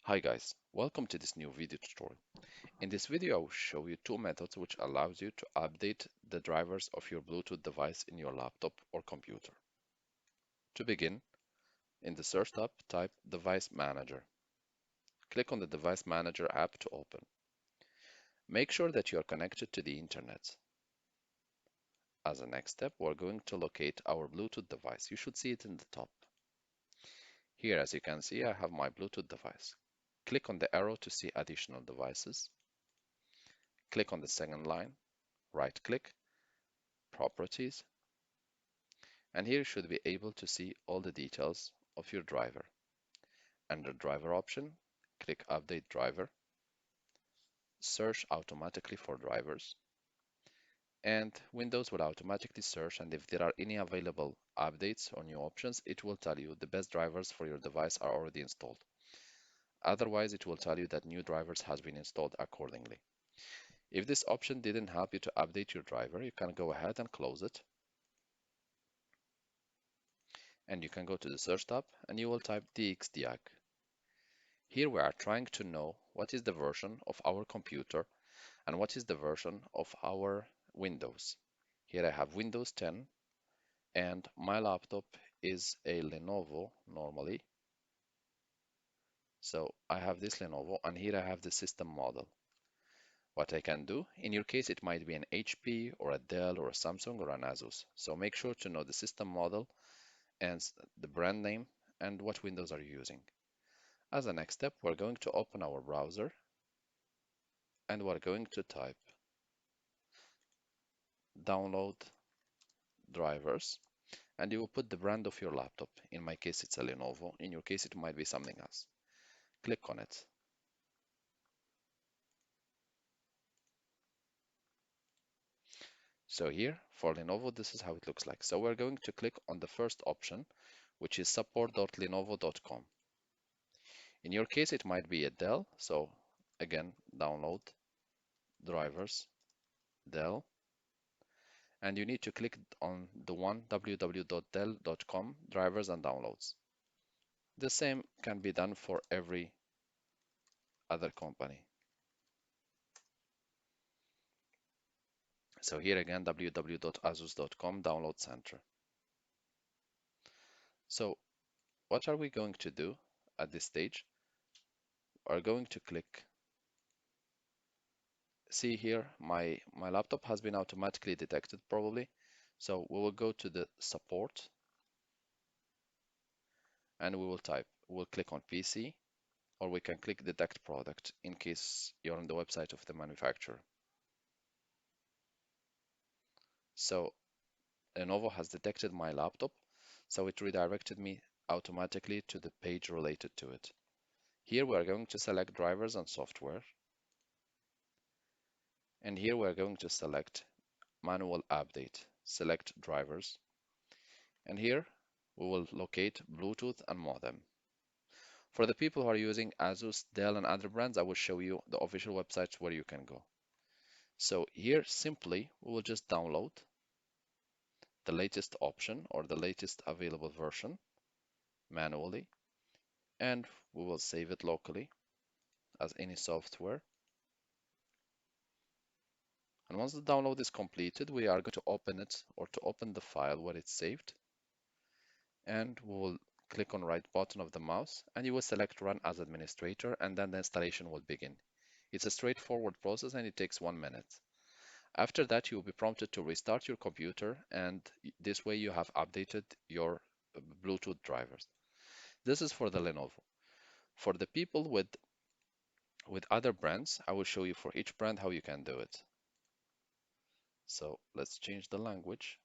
Hi guys, welcome to this new video tutorial. In this video I will show you two methods which allows you to update the drivers of your Bluetooth device in your laptop or computer. To begin, in the search tab type Device Manager. Click on the Device Manager app to open. Make sure that you are connected to the internet. As a next step, we're going to locate our Bluetooth device. You should see it in the top. Here, as you can see, I have my Bluetooth device. Click on the arrow to see additional devices. Click on the second line, right click, Properties, and here you should be able to see all the details of your driver. Under driver option, click Update Driver, search automatically for drivers, and Windows will automatically search, and if there are any available updates or new options, it will tell you the best drivers for your device are already installed. Otherwise, it will tell you that new drivers has been installed accordingly. If this option didn't help you to update your driver, you can go ahead and close it. And you can go to the search tab and you will type DXDiag. Here we are trying to know what is the version of our computer and what is the version of our Windows. Here I have Windows 10 and my laptop is a Lenovo normally. So I have this Lenovo and here I have the system model. What I can do, in your case it might be an HP or a Dell or a Samsung or an Asus. So make sure to know the system model and the brand name and what Windows are you using. As a next step, we're going to open our browser and we're going to type download drivers and you will put the brand of your laptop. In my case, it's a Lenovo. In your case, it might be something else. Click on it. So here for Lenovo, this is how it looks like. So we're going to click on the first option, which is support.lenovo.com. In your case, it might be a Dell. So again, download drivers, Dell. And you need to click on the one www.dell.com drivers and downloads. The same can be done for every other company. So here again, www.asus.com download center. So what are we going to do at this stage? We're going to click. See here, my laptop has been automatically detected probably. So we will go to the support and we'll click on PC, or we can click detect product in case you're on the website of the manufacturer. So Lenovo has detected my laptop, so it redirected me automatically to the page related to it. Here we are going to select drivers and software. And here we are going to select manual update, select drivers. And here we will locate Bluetooth and modem. For the people who are using Asus, Dell, and other brands, I will show you the official websites where you can go. So here simply we will just download the latest option or the latest available version manually, and we will save it locally as any software. And once the download is completed, we are going to open it, or to open the file where it's saved, and we will click on right button of the mouse and you will select run as administrator, and then the installation will begin. It's a straightforward process and it takes 1 minute. After that, you will be prompted to restart your computer, and this way you have updated your Bluetooth drivers. This is for the Lenovo. For the people with other brands, I will show you for each brand how you can do it. So let's change the language.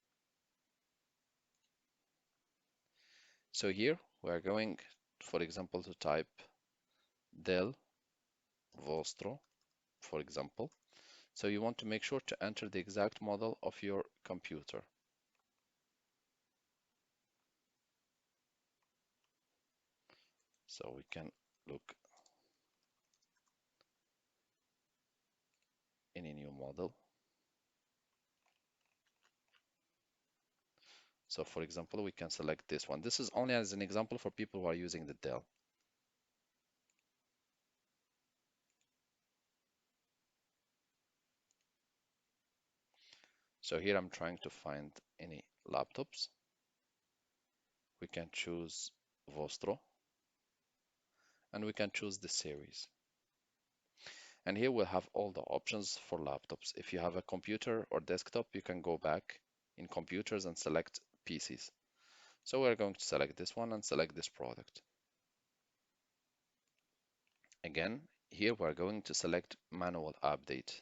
So here we are going, for example, to type Dell Vostro, for example. So you want to make sure to enter the exact model of your computer. So we can look any new model. So for example, we can select this one. This is only as an example for people who are using the Dell. So here I'm trying to find any laptops. We can choose Vostro and we can choose the series. And here we'll have all the options for laptops. If you have a computer or desktop, you can go back in computers and select PCs. So we're going to select this one and select this product. Again, here we're going to select manual update.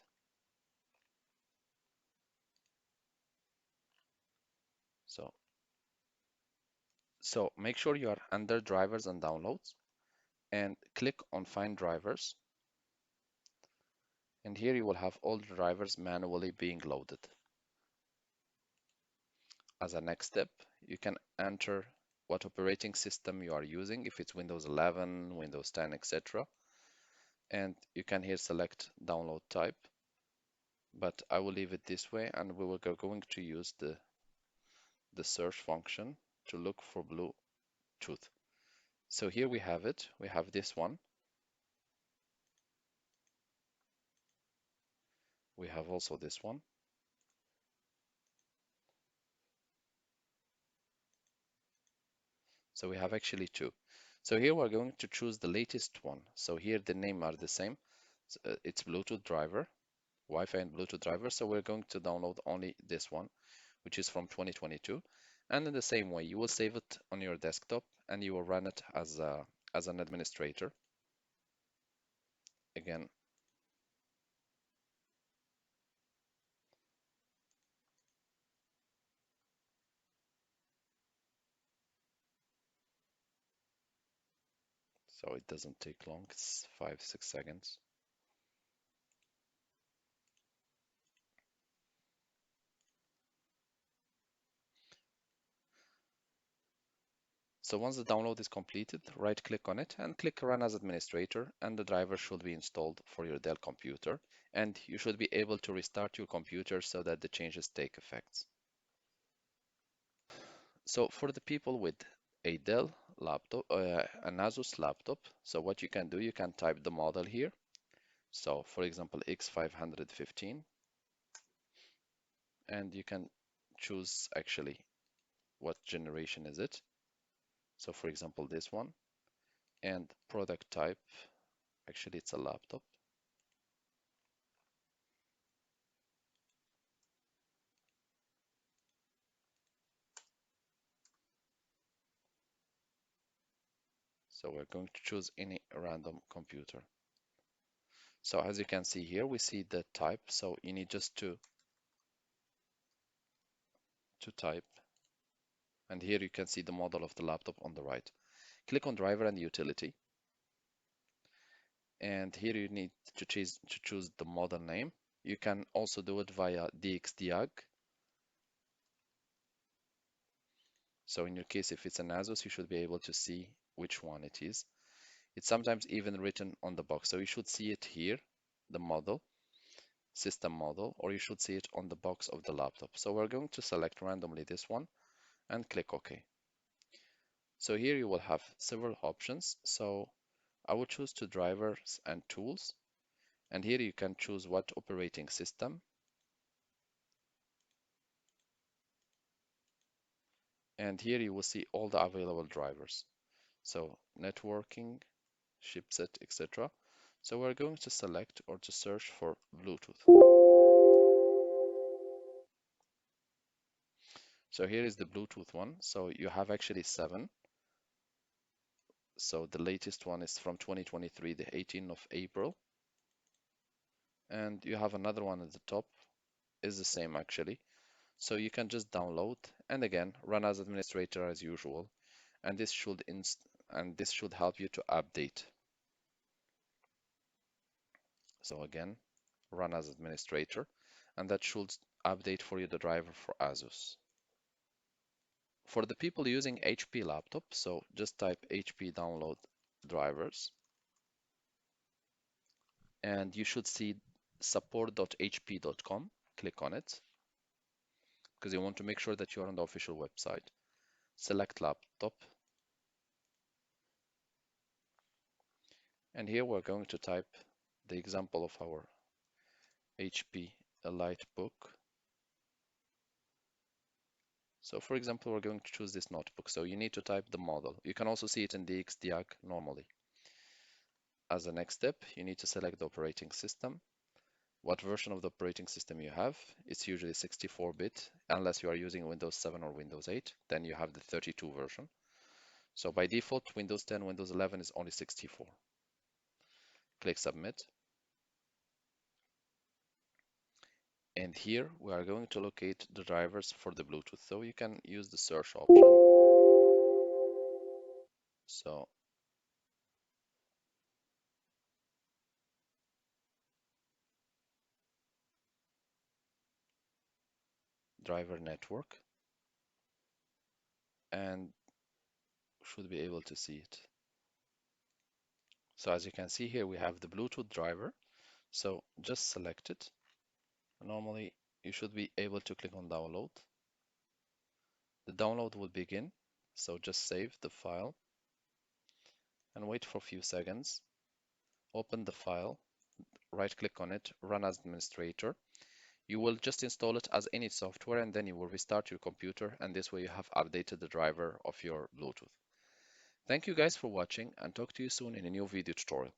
So make sure you are under drivers and downloads and click on find drivers. And here you will have all the drivers manually being loaded. As a next step, you can enter what operating system you are using, if it's Windows 11, Windows 10, etc. And you can here select download type, but I will leave it this way and we will going to use the search function to look for Bluetooth. So here we have it. We have this one. We have also this one. So we have actually two. So here we're going to choose the latest one. So here the name are the same. It's Bluetooth driver, Wi-Fi and Bluetooth driver. So we're going to download only this one, which is from 2022. And in the same way, you will save it on your desktop and you will run it as an administrator. Again, so it doesn't take long. It's 5-6 seconds. So once the download is completed, right click on it and click Run as Administrator, and the driver should be installed for your Dell computer. And you should be able to restart your computer so that the changes take effect. So for the people with a Dell laptop, an Asus laptop, so what you can do, you can type the model here. So for example, X515, and you can choose actually what generation is it. So for example, this one, and product type, actually it's a laptop. So we're going to choose any random computer. So as you can see here, we see the type. So you need just to type. And here you can see the model of the laptop on the right. Click on driver and utility. And here you need to choose the model name. You can also do it via DXDiag. So in your case, if it's an Asus, you should be able to see which one it is. It's sometimes even written on the box. So you should see it here, the model, system model, or you should see it on the box of the laptop. So we're going to select randomly this one and click OK. So here you will have several options. So I will choose to drivers and tools. And here you can choose what operating system. And here you will see all the available drivers. So networking, chipset, etc. So we're going to select or to search for Bluetooth. So here is the Bluetooth one. So you have actually 7. So the latest one is from 2023, the 18th of April. And you have another one at the top, is the same actually. So you can just download and again run as administrator as usual. And this should help you to update. So again, run as administrator, and that should update for you the driver for Asus. For the people using HP laptop, so just type HP download drivers, and you should see support.hp.com. Click on it, because you want to make sure that you are on the official website. Select laptop, and here we're going to type the example of our HP EliteBook. So for example, we're going to choose this notebook. So you need to type the model. You can also see it in the XDiag normally. As a next step, you need to select the operating system. What version of the operating system you have. It's usually 64-bit, unless you are using Windows 7 or Windows 8, then you have the 32 version. So by default, Windows 10, Windows 11 is only 64. Click Submit. And here we are going to locate the drivers for the Bluetooth. So you can use the search option. So driver network, and should be able to see it. So as you can see here, we have the Bluetooth driver. So just select it. Normally, you should be able to click on download. The download will begin. So just save the file and wait for a few seconds. Open the file, right click on it, run as administrator. You will just install it as any software and then you will restart your computer, and this way you have updated the driver of your Bluetooth. Thank you guys for watching, and talk to you soon in a new video tutorial.